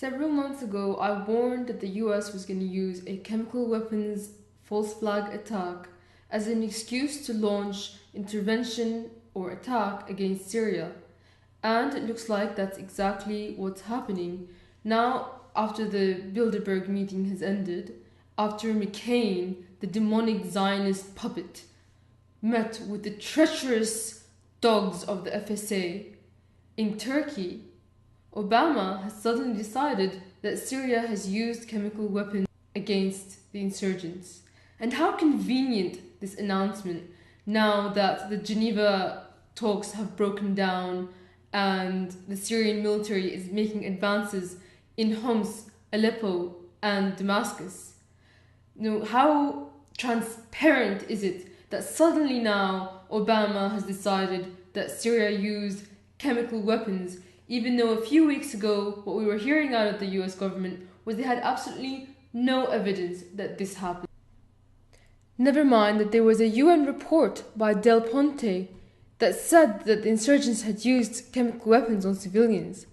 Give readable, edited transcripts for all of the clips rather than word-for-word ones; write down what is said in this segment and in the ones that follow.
Several months ago, I warned that the US was going to use a chemical weapons false flag attack as an excuse to launch intervention or attack against Syria. And it looks like that's exactly what's happening. Now, after the Bilderberg meeting has ended, after McCain, the demonic Zionist puppet, met with the treacherous dogs of the FSA in Turkey, Obama has suddenly decided that Syria has used chemical weapons against the insurgents. And how convenient this announcement now that the Geneva talks have broken down and the Syrian military is making advances in Homs, Aleppo, and Damascus. How transparent is it that suddenly now Obama has decided that Syria used chemical weapons, even though a few weeks ago what we were hearing out of the US government was they had absolutely no evidence that this happened. Never mind that there was a UN report by Del Ponte that said that the insurgents had used chemical weapons on civilians.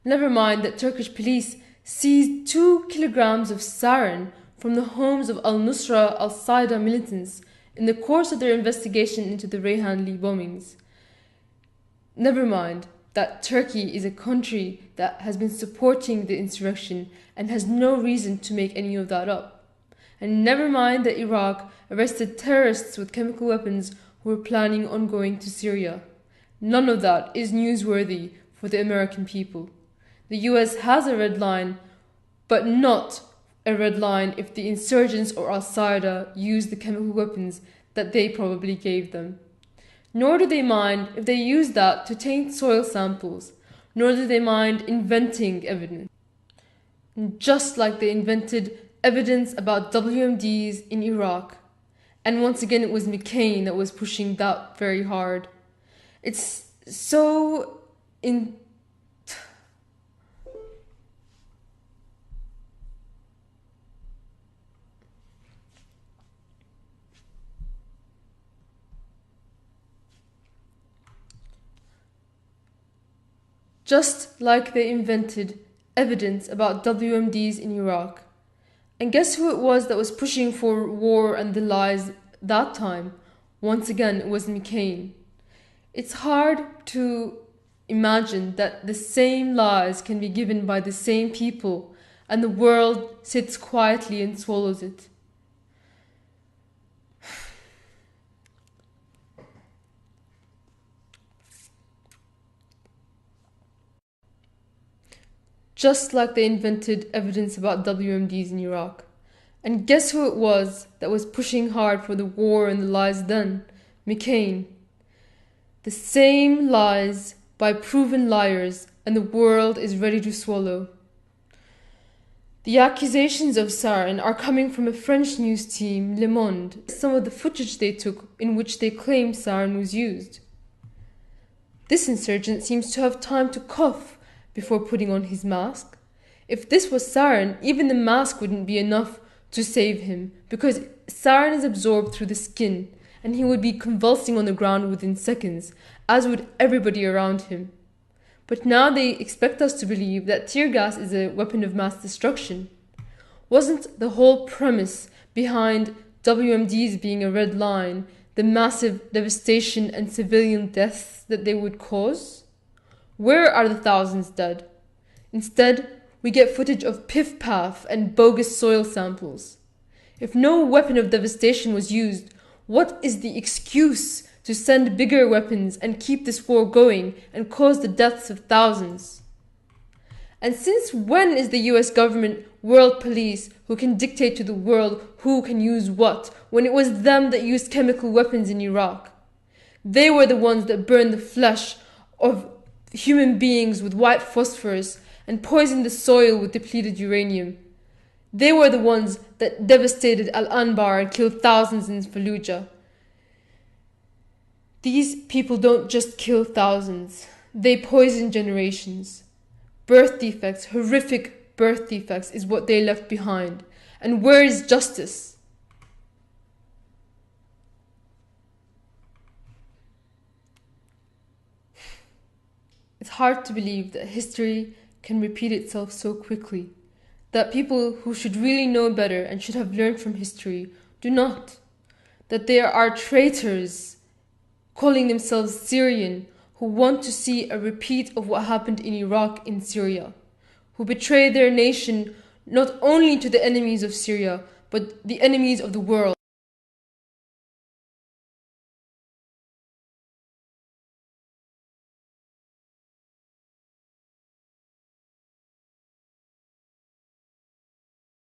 Never mind that Turkish police seized 2 kilograms of sarin from the homes of al-Nusra al-Qaeda militants in the course of their investigation into the Reyhanli bombings. Never mind that Turkey is a country that has been supporting the insurrection and has no reason to make any of that up. And never mind that Iraq arrested terrorists with chemical weapons who were planning on going to Syria. None of that is newsworthy for the American people. The US has a red line, but not a red line if the insurgents or al-Qaeda use the chemical weapons that they probably gave them. Nor do they mind if they use that to taint soil samples, nor do they mind inventing evidence. And just like they invented evidence about WMDs in Iraq, and once again it was McCain that was pushing that very hard. It's so just like they invented evidence about WMDs in Iraq. And guess who it was that was pushing for war and the lies that time? Once again, it was McCain. It's hard to imagine that the same lies can be given by the same people and the world sits quietly and swallows it. Just like they invented evidence about WMDs in Iraq. And guess who it was that was pushing hard for the war and the lies then? McCain. The same lies by proven liars, and the world is ready to swallow. The accusations of sarin are coming from a French news team, Le Monde. Some of the footage they took in which they claim sarin was used. This insurgent seems to have time to cough before putting on his mask. If this was sarin, even the mask wouldn't be enough to save him, because sarin is absorbed through the skin, and he would be convulsing on the ground within seconds, as would everybody around him. But now they expect us to believe that tear gas is a weapon of mass destruction. Wasn't the whole premise behind WMDs being a red line the massive devastation and civilian deaths that they would cause? Where are the thousands dead? Instead, we get footage of piff-paff and bogus soil samples. If no weapon of devastation was used, what is the excuse to send bigger weapons and keep this war going and cause the deaths of thousands? And since when is the US government world police who can dictate to the world who can use what, when it was them that used chemical weapons in Iraq? They were the ones that burned the flesh of human beings with white phosphorus and poisoned the soil with depleted uranium. They were the ones that devastated Al-Anbar and killed thousands in Fallujah. These people don't just kill thousands, they poison generations. Birth defects, horrific birth defects is what they left behind. And where is justice? It's hard to believe that history can repeat itself so quickly, that people who should really know better and should have learned from history do not, that there are traitors calling themselves Syrian who want to see a repeat of what happened in Iraq in Syria, who betray their nation not only to the enemies of Syria, but the enemies of the world.